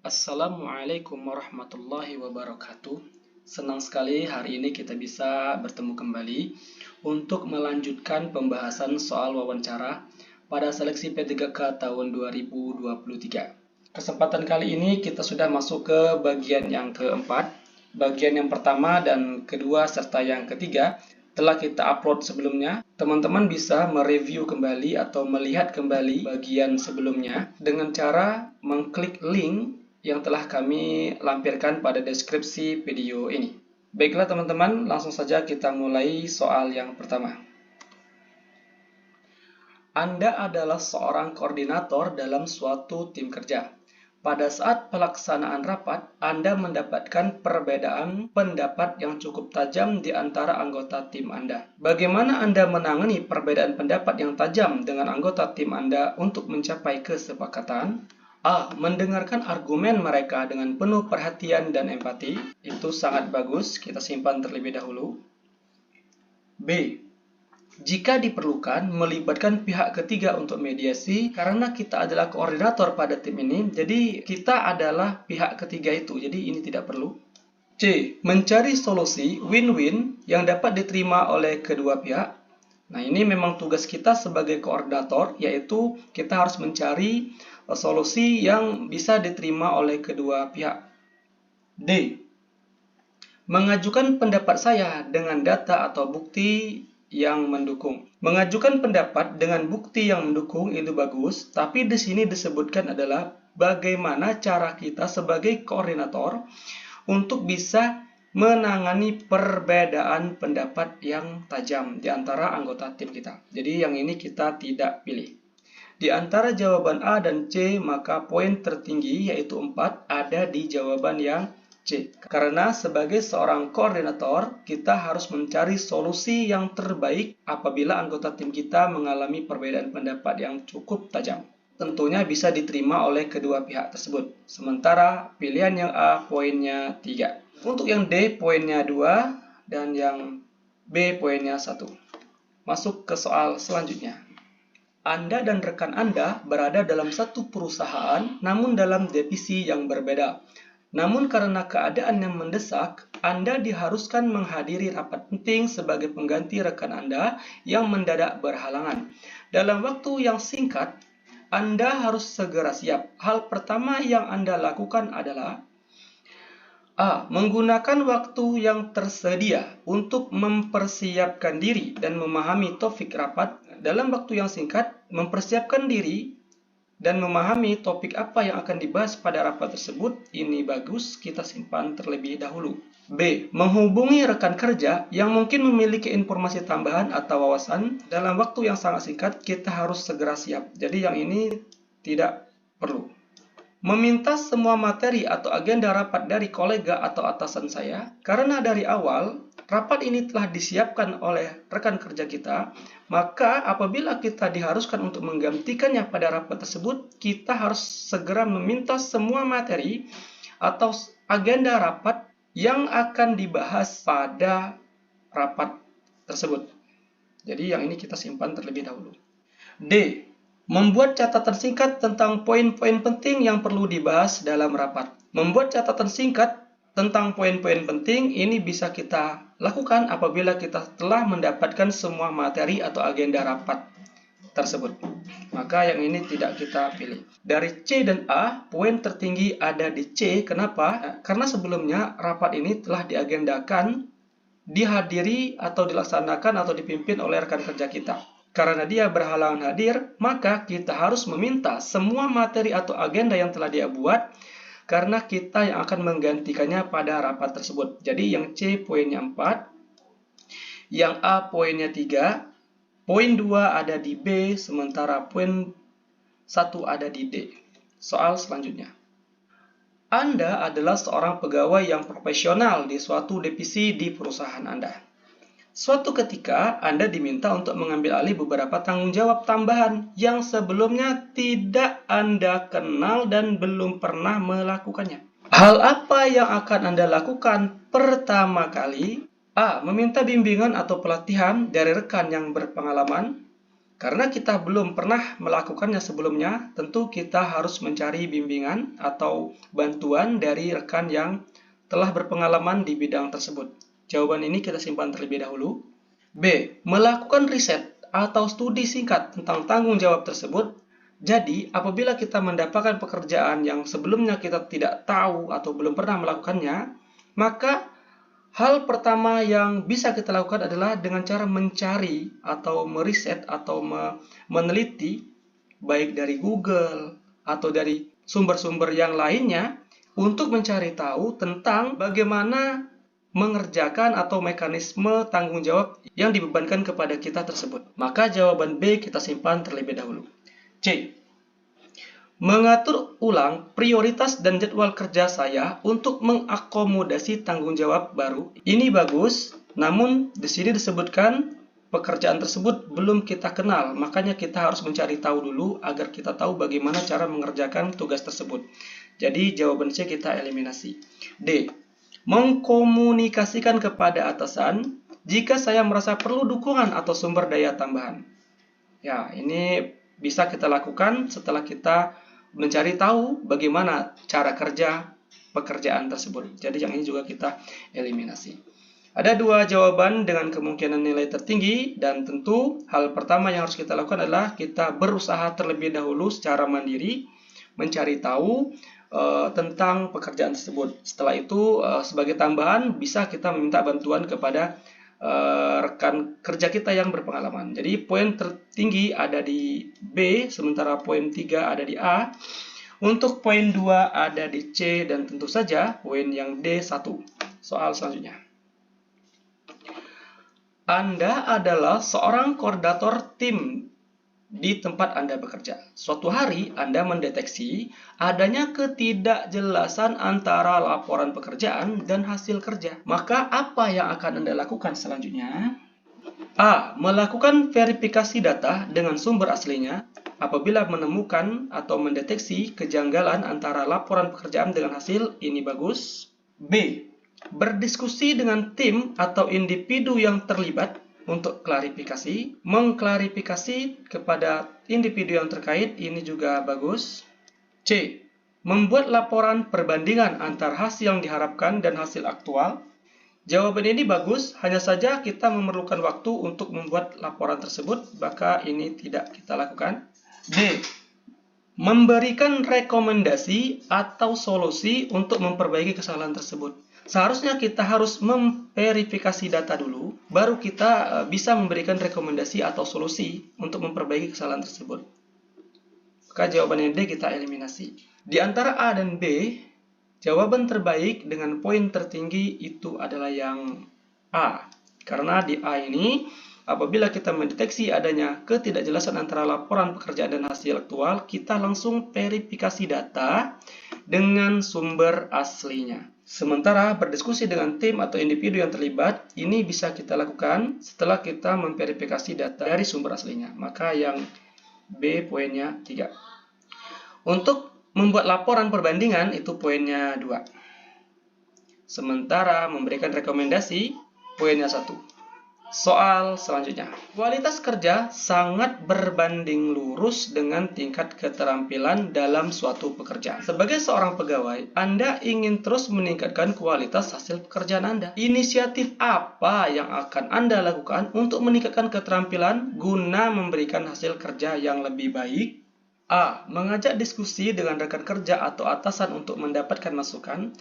Assalamualaikum warahmatullahi wabarakatuh. Senang sekali hari ini kita bisa bertemu kembali untuk melanjutkan pembahasan soal wawancara pada seleksi P3K tahun 2023. Kesempatan kali ini kita sudah masuk ke bagian yang keempat. Bagian yang pertama dan kedua serta yang ketiga telah kita upload sebelumnya. Teman-teman bisa mereview kembali atau melihat kembali bagian sebelumnya dengan cara mengklik link yang telah kami lampirkan pada deskripsi video ini. Baiklah teman-teman, langsung saja kita mulai soal yang pertama. Anda adalah seorang koordinator dalam suatu tim kerja. Pada saat pelaksanaan rapat, Anda mendapatkan perbedaan pendapat yang cukup tajam di antara anggota tim Anda. Bagaimana Anda menangani perbedaan pendapat yang tajam dengan anggota tim Anda untuk mencapai kesepakatan? A. Mendengarkan argumen mereka dengan penuh perhatian dan empati. Itu sangat bagus, kita simpan terlebih dahulu. B. Jika diperlukan, melibatkan pihak ketiga untuk mediasi, karena kita adalah koordinator pada tim ini, jadi kita adalah pihak ketiga itu, jadi ini tidak perlu. C. Mencari solusi win-win yang dapat diterima oleh kedua pihak. Nah, ini memang tugas kita sebagai koordinator, yaitu kita harus mencari solusi yang bisa diterima oleh kedua pihak. D. Mengajukan pendapat saya dengan data atau bukti yang mendukung. Mengajukan pendapat dengan bukti yang mendukung itu bagus, tapi di sini disebutkan adalah bagaimana cara kita sebagai koordinator untuk bisa menangani perbedaan pendapat yang tajam di antara anggota tim kita. Jadi yang ini kita tidak pilih. Di antara jawaban A dan C, maka poin tertinggi yaitu 4 ada di jawaban yang C. Karena sebagai seorang koordinator, kita harus mencari solusi yang terbaik apabila anggota tim kita mengalami perbedaan pendapat yang cukup tajam. Tentunya bisa diterima oleh kedua pihak tersebut. Sementara pilihan yang A poinnya 3. Untuk yang D poinnya 2 dan yang B poinnya 1. Masuk ke soal selanjutnya. Anda dan rekan Anda berada dalam satu perusahaan namun dalam divisi yang berbeda. Namun karena keadaan yang mendesak, Anda diharuskan menghadiri rapat penting sebagai pengganti rekan Anda yang mendadak berhalangan. Dalam waktu yang singkat, Anda harus segera siap. Hal pertama yang Anda lakukan adalah A. Menggunakan waktu yang tersedia untuk mempersiapkan diri dan memahami topik rapat. Dalam waktu yang singkat, mempersiapkan diri dan memahami topik apa yang akan dibahas pada rapat tersebut. Ini bagus, kita simpan terlebih dahulu. B. Menghubungi rekan kerja yang mungkin memiliki informasi tambahan atau wawasan. Dalam waktu yang sangat singkat, kita harus segera siap. Jadi yang ini tidak perlu. Meminta semua materi atau agenda rapat dari kolega atau atasan saya, karena dari awal rapat ini telah disiapkan oleh rekan kerja kita, maka apabila kita diharuskan untuk menggantikannya pada rapat tersebut, kita harus segera meminta semua materi atau agenda rapat yang akan dibahas pada rapat tersebut. Jadi yang ini kita simpan terlebih dahulu. D. Membuat catatan singkat tentang poin-poin penting yang perlu dibahas dalam rapat. Membuat catatan singkat tentang poin-poin penting ini bisa kita lakukan apabila kita telah mendapatkan semua materi atau agenda rapat tersebut. Maka yang ini tidak kita pilih. Dari C dan A, poin tertinggi ada di C. Kenapa? Karena sebelumnya rapat ini telah diagendakan, dihadiri atau dilaksanakan atau dipimpin oleh rekan kerja kita. Karena dia berhalangan hadir, maka kita harus meminta semua materi atau agenda yang telah dia buat, karena kita yang akan menggantikannya pada rapat tersebut. Jadi yang C poinnya 4, yang A poinnya 3, poin 2 ada di B, sementara poin 1 ada di D. Soal selanjutnya. Anda adalah seorang pegawai yang profesional di suatu divisi di perusahaan Anda. Suatu ketika, Anda diminta untuk mengambil alih beberapa tanggung jawab tambahan yang sebelumnya tidak Anda kenal dan belum pernah melakukannya. Hal apa yang akan Anda lakukan pertama kali? A. Meminta bimbingan atau pelatihan dari rekan yang berpengalaman. Karena kita belum pernah melakukannya sebelumnya, tentu kita harus mencari bimbingan atau bantuan dari rekan yang telah berpengalaman di bidang tersebut. Jawaban ini kita simpan terlebih dahulu. B. Melakukan riset atau studi singkat tentang tanggung jawab tersebut. Jadi, apabila kita mendapatkan pekerjaan yang sebelumnya kita tidak tahu atau belum pernah melakukannya, maka hal pertama yang bisa kita lakukan adalah dengan cara mencari atau meriset atau meneliti, baik dari Google atau dari sumber-sumber yang lainnya, untuk mencari tahu tentang bagaimana mengerjakan atau mekanisme tanggung jawab yang dibebankan kepada kita tersebut. Maka jawaban B kita simpan terlebih dahulu. C. Mengatur ulang prioritas dan jadwal kerja saya untuk mengakomodasi tanggung jawab baru. Ini bagus, namun di sini disebutkan pekerjaan tersebut belum kita kenal, makanya kita harus mencari tahu dulu agar kita tahu bagaimana cara mengerjakan tugas tersebut. Jadi jawaban C kita eliminasi. D. Mengkomunikasikan kepada atasan jika saya merasa perlu dukungan atau sumber daya tambahan. Ya, ini bisa kita lakukan setelah kita mencari tahu bagaimana cara kerja pekerjaan tersebut. Jadi yang ini juga kita eliminasi. Ada dua jawaban dengan kemungkinan nilai tertinggi, dan tentu hal pertama yang harus kita lakukan adalah kita berusaha terlebih dahulu secara mandiri mencari tahu tentang pekerjaan tersebut. Setelah itu sebagai tambahan bisa kita meminta bantuan kepada rekan kerja kita yang berpengalaman. Jadi poin tertinggi ada di B, sementara poin 3 ada di A. Untuk poin 2 ada di C, dan tentu saja poin yang D1. Soal selanjutnya. Anda adalah seorang koordinator tim di tempat Anda bekerja. Suatu hari Anda mendeteksi adanya ketidakjelasan antara laporan pekerjaan dan hasil kerja. Maka apa yang akan Anda lakukan selanjutnya? A. Melakukan verifikasi data dengan sumber aslinya apabila menemukan atau mendeteksi kejanggalan antara laporan pekerjaan dengan hasil. Ini bagus. B. Berdiskusi dengan tim atau individu yang terlibat untuk klarifikasi, mengklarifikasi kepada individu yang terkait. Ini juga bagus. C. Membuat laporan perbandingan antar hasil yang diharapkan dan hasil aktual. Jawaban ini bagus, hanya saja kita memerlukan waktu untuk membuat laporan tersebut, maka ini tidak kita lakukan. D. Memberikan rekomendasi atau solusi untuk memperbaiki kesalahan tersebut. Seharusnya kita harus memverifikasi data dulu, baru kita bisa memberikan rekomendasi atau solusi untuk memperbaiki kesalahan tersebut. Maka jawabannya D kita eliminasi. Di antara A dan B, jawaban terbaik dengan poin tertinggi itu adalah yang A. Karena di A ini, apabila kita mendeteksi adanya ketidakjelasan antara laporan pekerjaan dan hasil aktual, kita langsung verifikasi data dengan sumber aslinya. Sementara berdiskusi dengan tim atau individu yang terlibat, ini bisa kita lakukan setelah kita memverifikasi data dari sumber aslinya. Maka yang B poinnya 3. Untuk membuat laporan perbandingan itu poinnya 2. Sementara memberikan rekomendasi poinnya 1. Soal selanjutnya. Kualitas kerja sangat berbanding lurus dengan tingkat keterampilan dalam suatu pekerjaan. Sebagai seorang pegawai, Anda ingin terus meningkatkan kualitas hasil pekerjaan Anda. Inisiatif apa yang akan Anda lakukan untuk meningkatkan keterampilan guna memberikan hasil kerja yang lebih baik? A. Mengajak diskusi dengan rekan kerja atau atasan untuk mendapatkan masukan.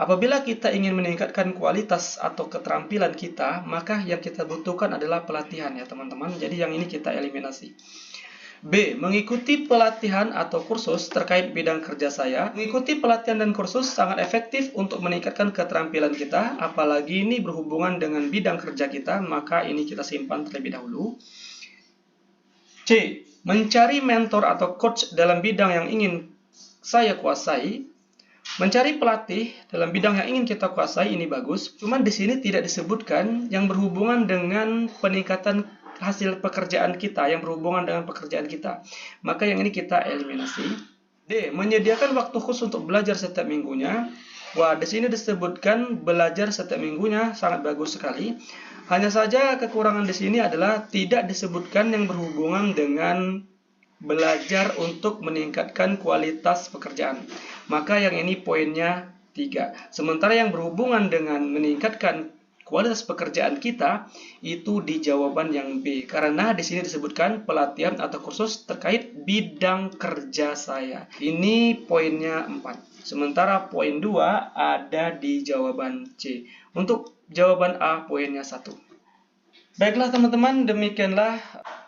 Apabila kita ingin meningkatkan kualitas atau keterampilan kita, maka yang kita butuhkan adalah pelatihan ya teman-teman. Jadi yang ini kita eliminasi. B. Mengikuti pelatihan atau kursus terkait bidang kerja saya. Mengikuti pelatihan dan kursus sangat efektif untuk meningkatkan keterampilan kita. Apalagi ini berhubungan dengan bidang kerja kita, maka ini kita simpan terlebih dahulu. C. Mencari mentor atau coach dalam bidang yang ingin saya kuasai. Mencari pelatih dalam bidang yang ingin kita kuasai ini bagus. Cuman di sini tidak disebutkan yang berhubungan dengan peningkatan hasil pekerjaan kita, yang berhubungan dengan pekerjaan kita. Maka yang ini kita eliminasi. D. Menyediakan waktu khusus untuk belajar setiap minggunya. Wah, di sini disebutkan belajar setiap minggunya, sangat bagus sekali. Hanya saja kekurangan di sini adalah tidak disebutkan yang berhubungan dengan belajar untuk meningkatkan kualitas pekerjaan. Maka yang ini poinnya 3. Sementara yang berhubungan dengan meningkatkan kualitas pekerjaan kita itu di jawaban yang B. Karena di sini disebutkan pelatihan atau kursus terkait bidang kerja saya. Ini poinnya 4. Sementara poin 2 ada di jawaban C. Untuk jawaban A poinnya 1. Baiklah teman-teman, demikianlah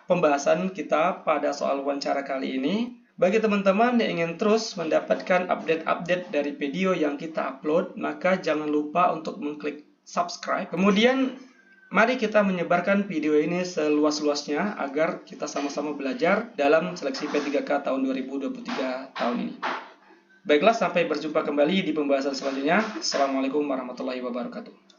pembahasan kita pada soal wawancara kali ini. Bagi teman-teman yang ingin terus mendapatkan update-update dari video yang kita upload, maka jangan lupa untuk mengklik subscribe. Kemudian, mari kita menyebarkan video ini seluas-luasnya agar kita sama-sama belajar dalam seleksi P3K tahun 2023 tahun ini. Baiklah, sampai berjumpa kembali di pembahasan selanjutnya. Assalamualaikum warahmatullahi wabarakatuh.